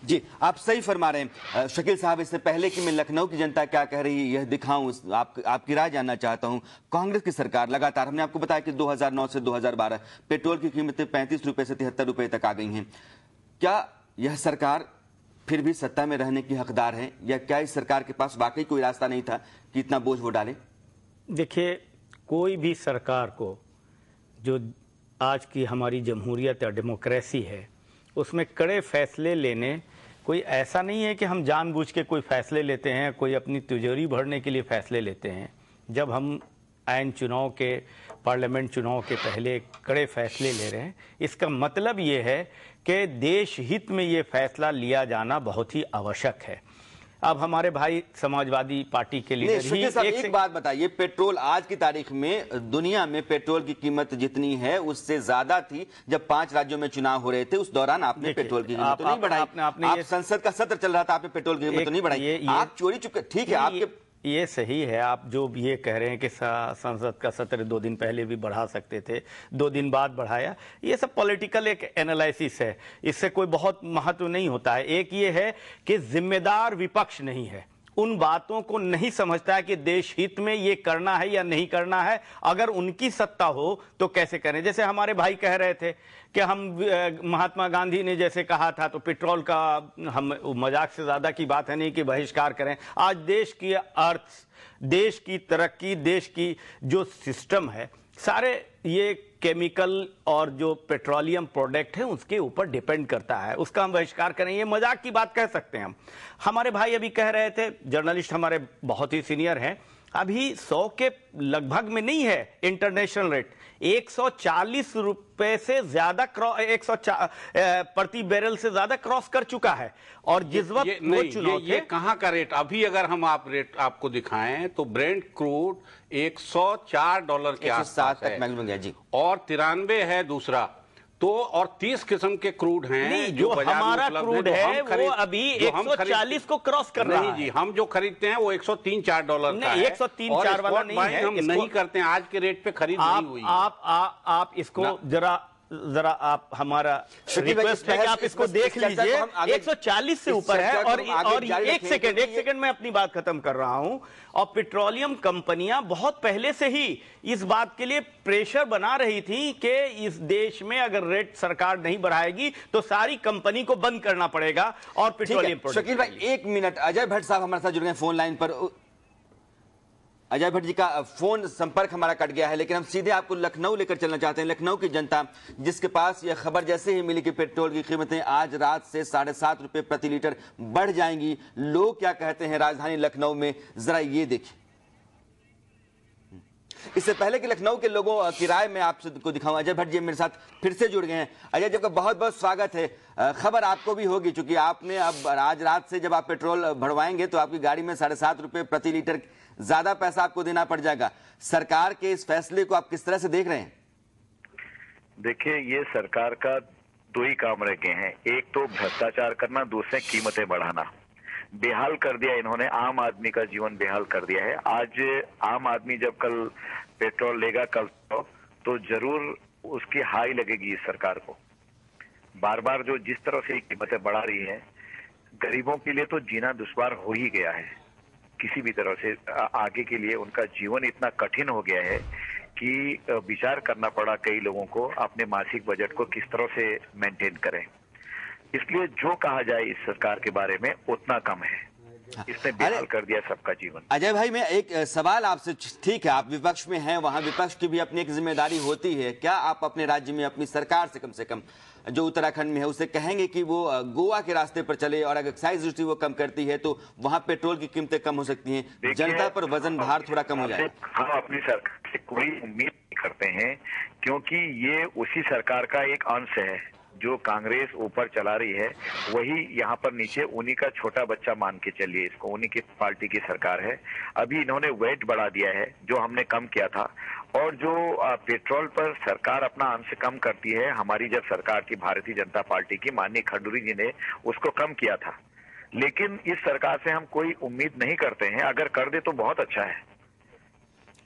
जी, आप सही फरमा रहे हैं शकील साहब। इससे पहले कि मैं लखनऊ की जनता क्या कह रही है यह दिखाऊं, आपकी राय जानना चाहता हूं। कांग्रेस की सरकार लगातार, हमने आपको बताया कि 2009 से 2012 पेट्रोल की कीमतें 35 रुपए से 73 रुपए तक आ गई हैं। क्या यह सरकार फिर भी सत्ता में रहने की हकदार है, या क्या इस सरकार के पास वाकई कोई रास्ता नहीं था कि इतना बोझ वो डाले? देखिए, कोई भी सरकार को, जो आज की हमारी जमहूरियत या डेमोक्रेसी है, उसमें कड़े फैसले लेने, कोई ऐसा नहीं है कि हम जानबूझ के कोई फैसले लेते हैं, कोई अपनी तिजोरी भरने के लिए फैसले लेते हैं। जब हम आइन चुनाव के, पार्लियामेंट चुनाव के पहले कड़े फैसले ले रहे हैं, इसका मतलब ये है कि देश हित में ये फैसला लिया जाना बहुत ही आवश्यक है। अब हमारे भाई समाजवादी पार्टी के लीडर ही एक बात बताइए, पेट्रोल आज की तारीख में दुनिया में पेट्रोल की कीमत जितनी है उससे ज्यादा थी जब 5 राज्यों में चुनाव हो रहे थे। उस दौरान आपने पेट्रोल की कीमत तो नहीं बढ़ाई। आप संसद का सत्र चल रहा था, आपने पेट्रोल की कीमत तो नहीं बढ़ाई। आप चोरी चुके, ठीक है, आपके ये सही है। आप जो ये कह रहे हैं कि संसद का सत्र 2 दिन पहले भी बढ़ा सकते थे, 2 दिन बाद बढ़ाया, ये सब पॉलिटिकल एक एनालिसिस है, इससे कोई बहुत महत्व नहीं होता है। एक ये है कि जिम्मेदार विपक्ष नहीं है, उन बातों को नहीं समझता है कि देश हित में ये करना है या नहीं करना है। अगर उनकी सत्ता हो तो कैसे करें? जैसे हमारे भाई कह रहे थे कि हम महात्मा गांधी ने जैसे कहा था, तो पेट्रोल का हम मजाक से ज्यादा की बात है नहीं कि बहिष्कार करें। आज देश की अर्थ, देश की तरक्की, देश की जो सिस्टम है, सारे ये केमिकल और जो पेट्रोलियम प्रोडक्ट है उसके ऊपर डिपेंड करता है। उसका हम बहिष्कार करें, ये मजाक की बात कह सकते हैं हम। हमारे भाई अभी कह रहे थे, जर्नलिस्ट हमारे बहुत ही सीनियर हैं, अभी 100 के लगभग में नहीं है इंटरनेशनल रेट, 140 रुपए से ज्यादा प्रति बैरल से ज्यादा क्रॉस कर चुका है। और जिस वक्त वो चुनाव ये कहां का रेट? अभी अगर हम रेट आपको दिखाएं तो ब्रेंट क्रूड $104 के आसपास है जी, और 93 है दूसरा तो, और 30 किस्म के क्रूड हैं जो हमारा क्रूड है वो अभी 140 को क्रॉस कर रहा है। नहीं जी, हम जो खरीदते हैं वो $103-4 का है। 103-4 वाला नहीं है, हम नहीं करते हैं, आज के रेट पे खरीद नहीं हुई। आप इसको जरा आप हमारा रिक्वेस्ट है कि आप इसको देख लीजिए, 140 से ऊपर है। और एक सेकंड मैं अपनी बात खत्म कर रहा हूं। और पेट्रोलियम कंपनियां बहुत पहले से ही इस बात के लिए प्रेशर बना रही थी कि इस देश में अगर रेट सरकार नहीं बढ़ाएगी तो सारी कंपनी को बंद करना पड़ेगा। और पेट्रोलियम शकील भाई 1 मिनट, अजय भट्ट साहब हमारे साथ जुड़ गए फोन लाइन पर। अजय भट्ट जी का फोन संपर्क हमारा कट गया है, लेकिन हम सीधे आपको लखनऊ लेकर चलना चाहते हैं। लखनऊ की जनता जिसके पास यह खबर जैसे ही मिली कि पेट्रोल की कीमतें आज रात से 7.5 रुपए प्रति लीटर बढ़ जाएंगी, लोग क्या कहते हैं राजधानी लखनऊ में, जरा ये देखिए। इससे पहले कि लखनऊ के लोगों की राय में आपसे को दिखाऊं, अजय भट्ट जी मेरे साथ फिर से जुड़ गए हैं। अजय जी का बहुत बहुत स्वागत है। खबर आपको भी होगी, चूंकि आपने अब आज रात से जब आप पेट्रोल भरवाएंगे तो आपकी गाड़ी में 7.5 रुपए प्रति लीटर ज्यादा पैसा आपको देना पड़ जाएगा। सरकार के इस फैसले को आप किस तरह से देख रहे हैं? देखिए, ये सरकार का 2 ही काम रह गए हैं, एक तो भ्रष्टाचार करना, दूसरे कीमतें बढ़ाना। बेहाल कर दिया इन्होंने, आम आदमी का जीवन बेहाल कर दिया है। आज आम आदमी जब कल पेट्रोल लेगा कल तो जरूर उसकी हाई लगेगी इस सरकार को। बार बार जो जिस तरह से कीमतें बढ़ा रही है, गरीबों के लिए तो जीना दुश्वार हो ही गया है। किसी भी तरह से आगे के लिए उनका जीवन इतना कठिन हो गया है कि विचार करना पड़ा कई लोगों को अपने मासिक बजट को किस तरह से मेंटेन करें। इसलिए जो कहा जाए इस सरकार के बारे में उतना कम है। इसने बेहाल कर दिया सबका जीवन। अजय भाई, मैं एक सवाल आपसे, ठीक है आप विपक्ष में हैं, वहां विपक्ष की भी अपनी एक जिम्मेदारी होती है, क्या आप अपने राज्य में अपनी सरकार से कम जो उत्तराखंड में है उसे कहेंगे कि वो गोवा के रास्ते पर चले, और अगर एक्साइज ड्यूटी वो कम करती है तो वहां पेट्रोल की कीमतें कम हो सकती हैं, जनता पर वजन भार थोड़ा कम हो जाए? हम अपनी सरकार से कोई उम्मीद नहीं करते हैं, क्योंकि ये उसी सरकार का एक अंश है। जो कांग्रेस ऊपर चला रही है वही यहाँ पर नीचे उन्हीं का छोटा बच्चा मान के चलिए इसको, उन्हीं की पार्टी की सरकार है। अभी इन्होंने वेट बढ़ा दिया है जो हमने कम किया था, और जो पेट्रोल पर सरकार अपना अंश कम करती है, हमारी जब सरकार थी भारतीय जनता पार्टी की, माननीय खंडूरी जी ने उसको कम किया था। लेकिन इस सरकार से हम कोई उम्मीद नहीं करते हैं, अगर कर दे तो बहुत अच्छा है।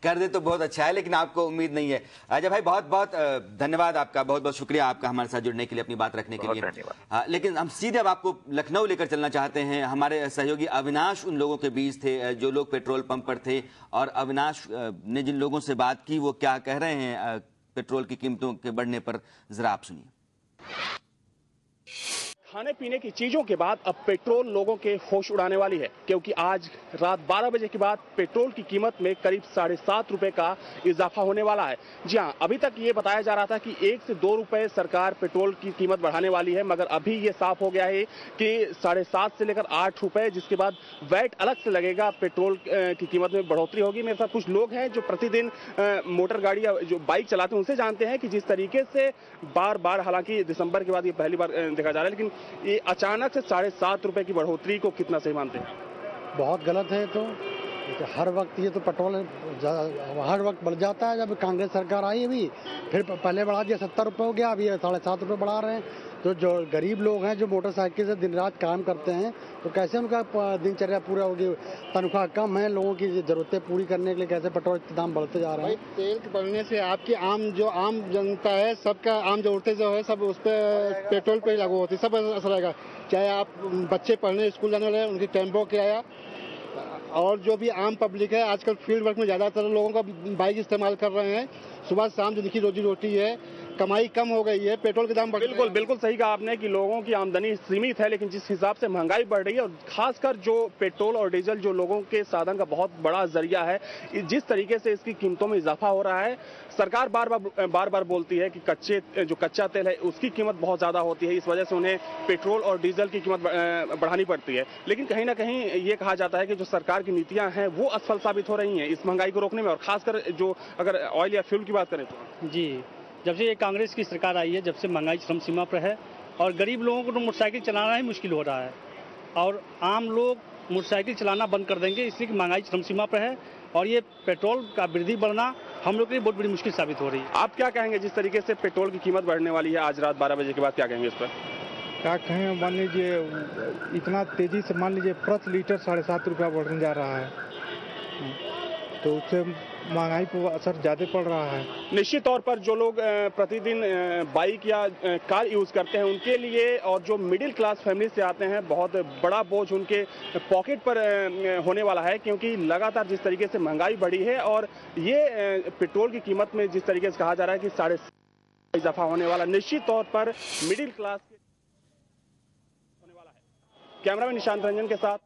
कर दे तो बहुत अच्छा है, लेकिन आपको उम्मीद नहीं है। अजय भाई बहुत बहुत धन्यवाद आपका, बहुत बहुत शुक्रिया आपका हमारे साथ जुड़ने के लिए, अपनी बात रखने के लिए। धन्यवाद। लेकिन हम सीधे अब आपको लखनऊ लेकर चलना चाहते हैं। हमारे सहयोगी अविनाश उन लोगों के बीच थे जो लोग पेट्रोल पंप पर थे, और अविनाश ने जिन लोगों से बात की वो क्या कह रहे हैं पेट्रोल की कीमतों के बढ़ने पर, जरा आप सुनिए। खाने पीने की चीजों के बाद अब पेट्रोल लोगों के होश उड़ाने वाली है, क्योंकि आज रात 12 बजे के बाद पेट्रोल की कीमत में करीब 7.5 रुपए का इजाफा होने वाला है। जी हां, अभी तक ये बताया जा रहा था कि 1 से 2 रुपए सरकार पेट्रोल की कीमत बढ़ाने वाली है, मगर अभी ये साफ हो गया है कि 7.5 से लेकर 8 रुपए, जिसके बाद वैट अलग से लगेगा, पेट्रोल की कीमत में बढ़ोतरी होगी। मेरे साथ कुछ लोग हैं जो प्रतिदिन मोटर गाड़ी या जो बाइक चलाते हैं, उनसे जानते हैं कि जिस तरीके से बार बार, हालांकि दिसंबर के बाद ये पहली बार देखा जा रहा है, लेकिन ये अचानक से 7.5 रुपए की बढ़ोतरी को कितना सही मानते हैं? बहुत गलत है। तो हर वक्त ये तो पेट्रोल हर वक्त बढ़ जाता है। जब कांग्रेस सरकार आई अभी, फिर पहले बढ़ा दिया 70 रुपये हो गया, अभी 7.5 रुपये बढ़ा रहे हैं। तो जो गरीब लोग हैं जो मोटरसाइकिल से दिन रात काम करते हैं, तो कैसे उनका दिनचर्या पूरा होगी? तनख्वाह कम है, लोगों की ज़रूरतें पूरी करने के लिए कैसे पेट्रोल के दाम बढ़ते जा रहे हैं? तेल के बढ़ने से आपकी आम जनता है, सबका आम ज़रूरतें जो है सब उस पर पेट्रोल पे ही लागू होती है, सब असर आएगा। चाहे आप बच्चे पढ़ने स्कूल जाने वाले हैं, उनकी टेम्पो किराया, और जो भी आम पब्लिक है आजकल फील्ड वर्क में ज़्यादातर लोगों का बाइक इस्तेमाल कर रहे हैं, सुबह शाम जिनकी रोजी रोटी है, कमाई कम हो गई है, पेट्रोल के दाम बढ़ बिल्कुल बिल्कुल सही कहा आपने कि लोगों की आमदनी सीमित है, लेकिन जिस हिसाब से महंगाई बढ़ रही है, और खासकर जो पेट्रोल और डीजल जो लोगों के साधन का बहुत बड़ा जरिया है, जिस तरीके से इसकी कीमतों में इजाफा हो रहा है, सरकार बार बार बोलती है कि कच्चा तेल है उसकी कीमत बहुत ज्यादा होती है, इस वजह से उन्हें पेट्रोल और डीजल की कीमत बढ़ानी पड़ती है। लेकिन कहीं ना कहीं ये कहा जाता है कि जो सरकार की नीतियां हैं वो असफल साबित हो रही हैं इस महंगाई को रोकने में, और खासकर जो अगर ऑयल या फ्यूल की बात करें तो। जी, जब से ये कांग्रेस की सरकार आई है, जब से महंगाई चरम सीमा पर है, और गरीब लोगों को तो मोटरसाइकिल चलाना ही मुश्किल हो रहा है, और आम लोग मोटरसाइकिल चलाना बंद कर देंगे, इसलिए कि महंगाई चरम सीमा पर है, और ये पेट्रोल का वृद्धि बढ़ना हम लोग के लिए बहुत बड़ी मुश्किल साबित हो रही है। आप क्या कहेंगे जिस तरीके से पेट्रोल की कीमत बढ़ने वाली है आज रात 12 बजे के बाद, क्या कहेंगे इस पर? क्या कहें, मान लीजिए इतना तेजी से, मान लीजिए प्रति लीटर 7.5 रुपया बढ़ने जा रहा है, तो उससे महंगाई पर असर ज्यादा पड़ रहा है। निश्चित तौर पर जो लोग प्रतिदिन बाइक या कार यूज करते हैं उनके लिए, और जो मिडिल क्लास फैमिली से आते हैं, बहुत बड़ा बोझ उनके पॉकेट पर होने वाला है, क्योंकि लगातार जिस तरीके से महंगाई बढ़ी है, और ये पेट्रोल की कीमत में जिस तरीके से कहा जा रहा है कि 7.5 इजाफा होने वाला, निश्चित तौर पर मिडिल क्लास के होने वाला है। कैमरामैन निशांत रंजन के साथ